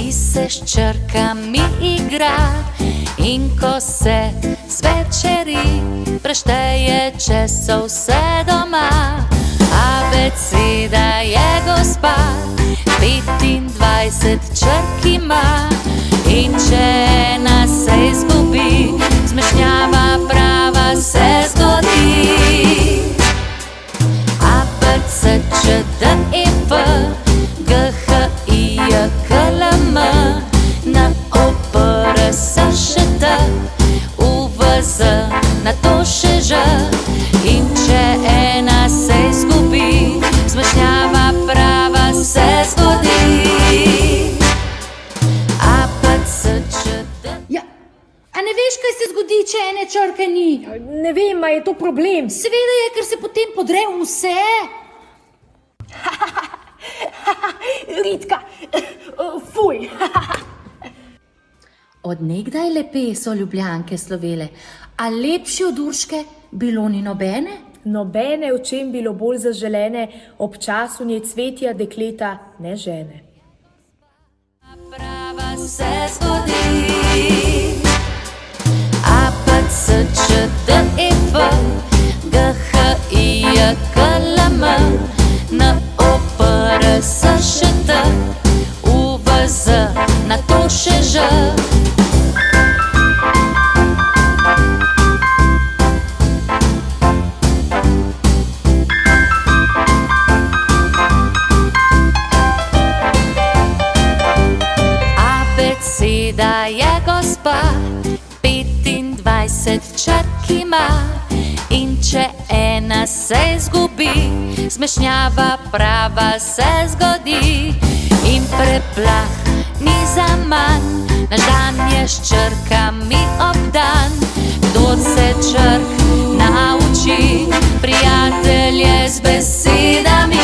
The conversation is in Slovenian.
ki se s črkami igra in ko se zvečeri prešteje, če so vse doma. Abeceda je gospa, 25 črk ima, in če ena se izgubi, zmešnjava prava se zgodi. A, B, C, Č, D, E, F, G, H, I, J, K, L, M, N, O, P, R, S, Š, T, U, V, Z, nato še Ž. In če ena se izgubi, zmešnjava prava se zgodi. A, B, C, Č, D. Ja, a ne veš, kaj se zgodi, če ene črke ni? Ne vem, a je to problem? Seveda je, ker se potem podre vse. Ritka, fuj. Od nekdaj lepe so Ljubljanke slovele, a lepši od Urške bilo ni nobene. Nobene, v čem bilo bolj zaželene, ob času nje cvetja dekleta ne žene. Prava se zgodi. A, B, C, Č, D, E, F, G, H, I, J, K, L, M, N, O, P, R, S, Š, T, U, V, Z, nato še Ž. Abeceda je gospa, 25 črk ima, in če ena se izgubi, zmešnjava prava se zgodi. In preplah ni zaman, naš dan je s črkami obdan. Kdor se črk nauči, prijatelj je z besedami.